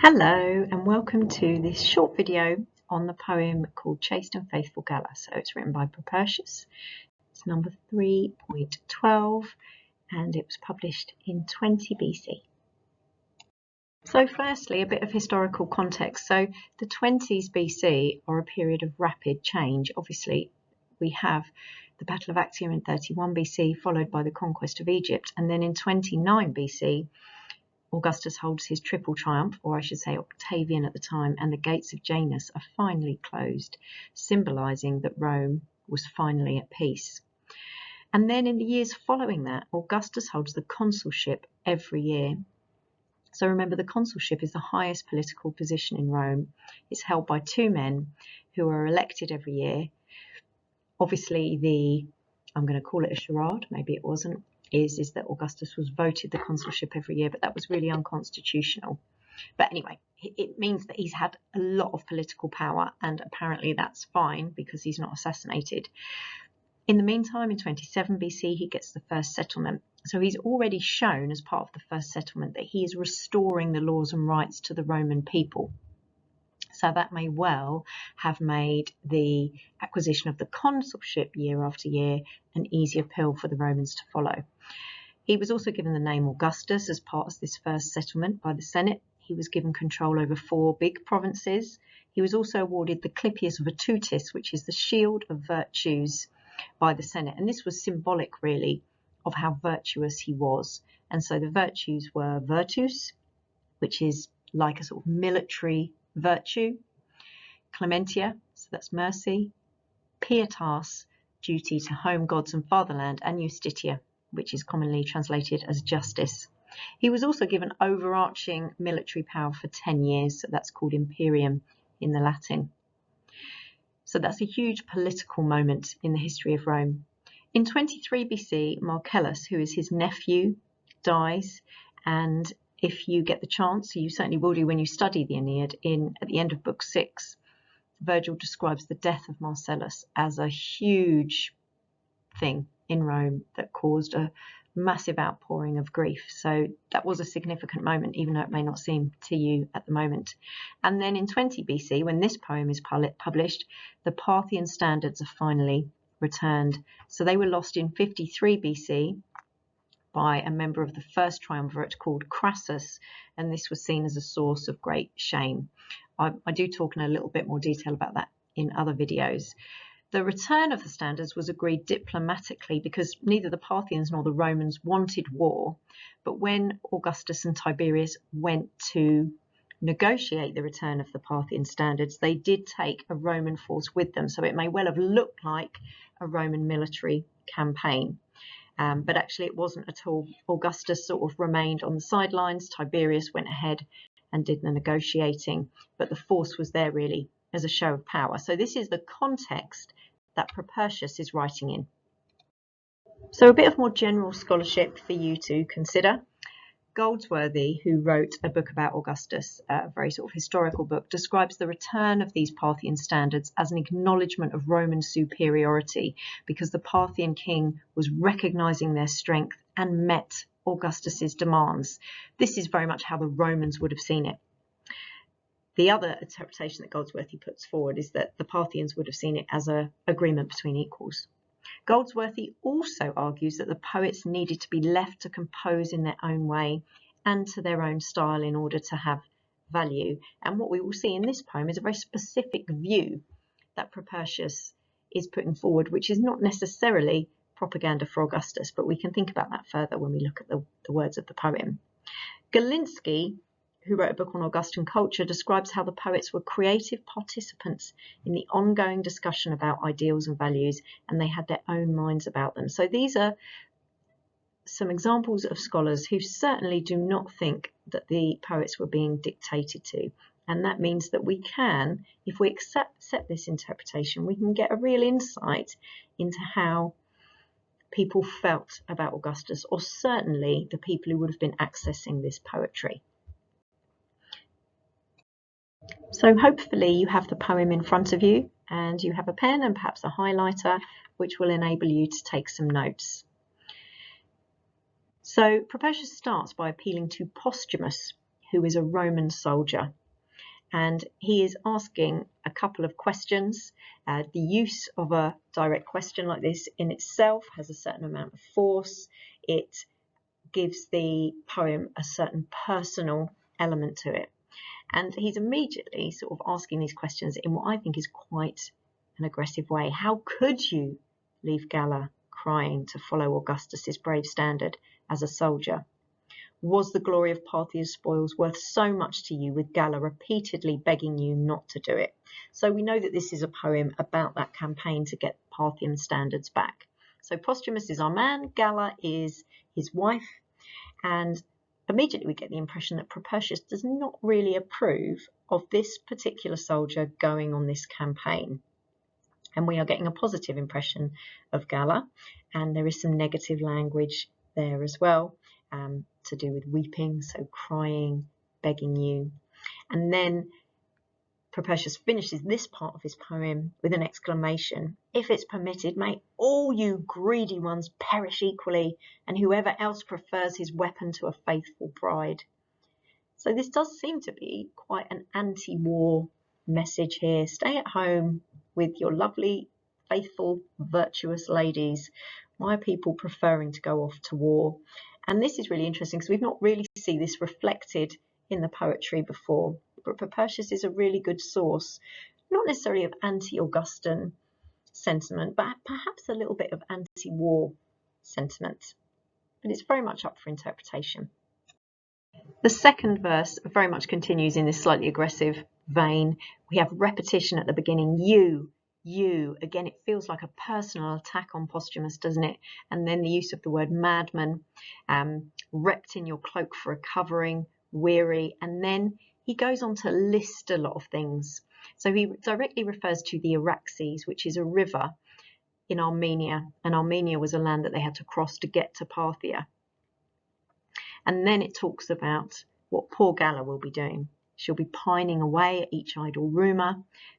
Hello and welcome to this short video on the poem called Chaste and Faithful Galla. So it's written by Propertius. It's number 3.12 and it was published in 20 BC. So firstly, a bit of historical context. So the 20s BC are a period of rapid change. Obviously, we have the Battle of Actium in 31 BC, followed by the conquest of Egypt. And then in 29 BC, Augustus holds his triple triumph, or I should say Octavian at the time, and the gates of Janus are finally closed, symbolising that Rome was finally at peace. And then in the years following that, Augustus holds the consulship every year. So remember, the consulship is the highest political position in Rome. It's held by two men who are elected every year. Obviously, I'm going to call it a charade, maybe it wasn't, is that Augustus was voted the consulship every year, but that was really unconstitutional. But anyway, it means that he's had a lot of political power, and apparently that's fine because he's not assassinated. In the meantime, in 27 BC, he gets the first settlement. So he's already shown as part of the first settlement that he is restoring the laws and rights to the Roman people. So that may well have made the acquisition of the consulship year after year an easier pill for the Romans to follow. He was also given the name Augustus as part of this first settlement by the Senate. He was given control over 4 big provinces. He was also awarded the Clipius Virtutis, which is the shield of virtues, by the Senate. And this was symbolic, really, of how virtuous he was. And so the virtues were virtus, which is like a sort of military virtue, clementia, so that's mercy, pietas, duty to home gods and fatherland, and justitia, which is commonly translated as justice. He was also given overarching military power for 10 years, so that's called Imperium in the Latin. So that's a huge political moment in the history of Rome. In 23 BC, Marcellus, who is his nephew, dies, and if you get the chance, you certainly will do when you study the Aeneid, at the end of book 6, Virgil describes the death of Marcellus as a huge thing in Rome that caused a massive outpouring of grief. So that was a significant moment, even though it may not seem to you at the moment. And then in 20 BC, when this poem is published, the Parthian standards are finally returned. So they were lost in 53 BC by a member of the first triumvirate called Crassus, and this was seen as a source of great shame. I do talk in a little bit more detail about that in other videos. The return of the standards was agreed diplomatically because neither the Parthians nor the Romans wanted war, but when Augustus and Tiberius went to negotiate the return of the Parthian standards, they did take a Roman force with them, so it may well have looked like a Roman military campaign. But actually it wasn't at all. Augustus sort of remained on the sidelines. Tiberius went ahead and did the negotiating, but the force was there really as a show of power. So this is the context that Propertius is writing in. So a bit of more general scholarship for you to consider. Goldsworthy, who wrote a book about Augustus, a very sort of historical book, describes the return of these Parthian standards as an acknowledgement of Roman superiority because the Parthian king was recognizing their strength and met Augustus's demands. This is very much how the Romans would have seen it. The other interpretation that Goldsworthy puts forward is that the Parthians would have seen it as an agreement between equals. Goldsworthy also argues that the poets needed to be left to compose in their own way and to their own style in order to have value. And what we will see in this poem is a very specific view that Propertius is putting forward, which is not necessarily propaganda for Augustus, but we can think about that further when we look at the words of the poem. Galinsky, who wrote a book on Augustan culture, describes how the poets were creative participants in the ongoing discussion about ideals and values, and they had their own minds about them. So these are some examples of scholars who certainly do not think that the poets were being dictated to. And that means that we can, if we accept this interpretation, we can get a real insight into how people felt about Augustus, or certainly the people who would have been accessing this poetry. So hopefully you have the poem in front of you and you have a pen and perhaps a highlighter which will enable you to take some notes. So Propertius starts by appealing to Posthumus, who is a Roman soldier. And he is asking a couple of questions. The use of a direct question like this in itself has a certain amount of force. It gives the poem a certain personal element to it. And he's immediately sort of asking these questions in what I think is quite an aggressive way. How could you leave Galla crying to follow Augustus's brave standard as a soldier? Was the glory of Parthia's spoils worth so much to you, with Galla repeatedly begging you not to do it? So we know that this is a poem about that campaign to get Parthian standards back. So Posthumus is our man, Galla is his wife, and immediately we get the impression that Propertius does not really approve of this particular soldier going on this campaign. And we are getting a positive impression of Galla, and there is some negative language there as well, to do with weeping, so crying, begging you. And then Propertius finishes this part of his poem with an exclamation: "If it's permitted, may all you greedy ones perish equally, and whoever else prefers his weapon to a faithful bride." So this does seem to be quite an anti-war message here. Stay at home with your lovely, faithful, virtuous ladies. Why are people preferring to go off to war? And this is really interesting because we've not really seen this reflected in the poetry before. But Propertius is a really good source, not necessarily of anti-Augustan sentiment, but perhaps a little bit of anti-war sentiment. But it's very much up for interpretation. The second verse very much continues in this slightly aggressive vein. We have repetition at the beginning, you. Again, it feels like a personal attack on Posthumus, doesn't it? And then the use of the word madman, wrapped in your cloak for a covering, weary. And then he goes on to list a lot of things. So he directly refers to the Araxes, which is a river in Armenia. And Armenia was a land that they had to cross to get to Parthia. And then it talks about what poor Galla will be doing. She'll be pining away at each idle rumour,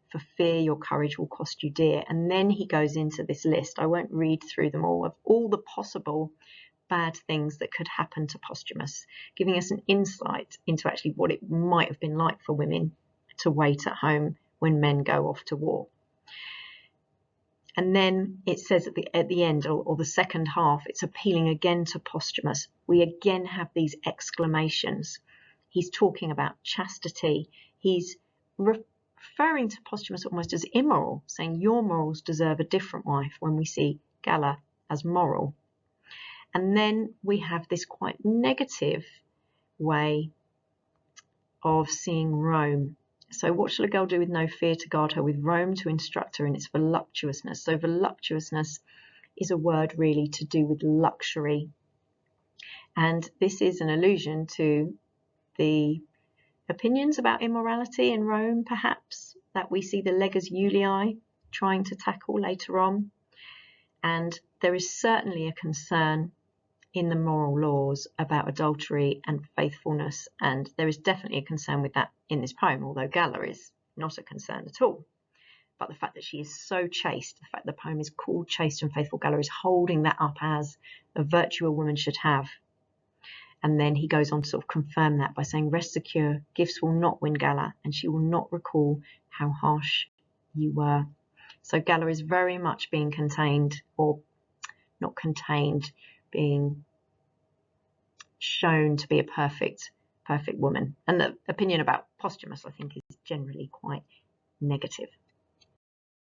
for fear your courage will cost you dear. And then he goes into this list, I won't read through them all, of all the possible bad things that could happen to Posthumus, giving us an insight into actually what it might have been like for women to wait at home when men go off to war. And then it says at the end, or the second half, it's appealing again to Posthumus. We again have these exclamations. He's talking about chastity. He's referring to Posthumus almost as immoral, saying your morals deserve a different wife, when we see Galla as moral. And then we have this quite negative way of seeing Rome. So what shall a girl do with no fear to guard her, with Rome to instruct her in its voluptuousness? So voluptuousness is a word really to do with luxury. And this is an allusion to the opinions about immorality in Rome, perhaps, that we see the Leges Iulii trying to tackle later on. And there is certainly a concern in the moral laws about adultery and faithfulness, and there is definitely a concern with that in this poem, although Galla is not a concern at all. But the fact that she is so chaste, the fact the poem is called Chaste and Faithful Galla, is holding that up as a virtue a woman should have. And then he goes on to sort of confirm that by saying, rest secure, gifts will not win Galla, and she will not recall how harsh you were. So Galla is very much being contained, or not contained, being shown to be a perfect woman. And the opinion about Posthumus, I think, is generally quite negative.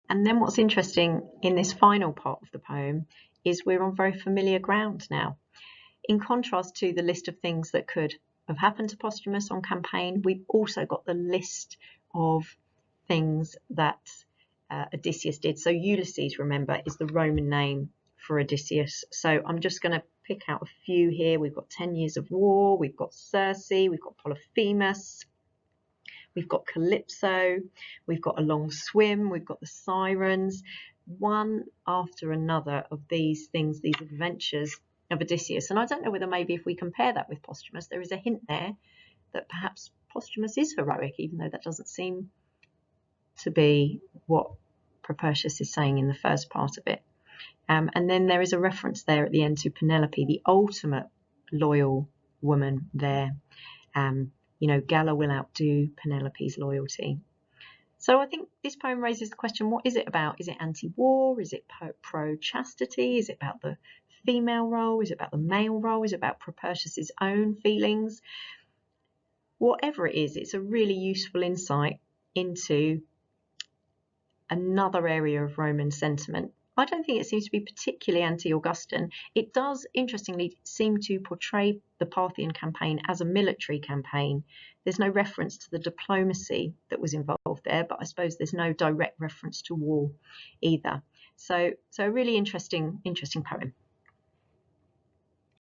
And then what's interesting in this final part of the poem is we're on very familiar ground now. In contrast to the list of things that could have happened to Posthumus on campaign, we've also got the list of things that Odysseus did. So Ulysses, remember, is the Roman name for Odysseus. So I'm just going to pick out a few here. We've got 10 years of war, we've got Circe, we've got Polyphemus, we've got Calypso, we've got A Long Swim, we've got the Sirens. One after another of these things, these adventures of Odysseus. And I don't know whether maybe if we compare that with Posthumus, there is a hint there that perhaps Posthumus is heroic, even though that doesn't seem to be what Propertius is saying in the first part of it. And then there is a reference there at the end to Penelope, the ultimate loyal woman there, you know, Galla will outdo Penelope's loyalty. So I think this poem raises the question, what is it about? Is it anti-war? Is it pro-chastity? Is it about the female role? Is it about the male role? Is it about Propertius's own feelings? Whatever it is, it's a really useful insight into another area of Roman sentiment. I don't think it seems to be particularly anti-Augustan. It does, interestingly, seem to portray the Parthian campaign as a military campaign. There's no reference to the diplomacy that was involved there, but I suppose there's no direct reference to war either. So a really interesting poem.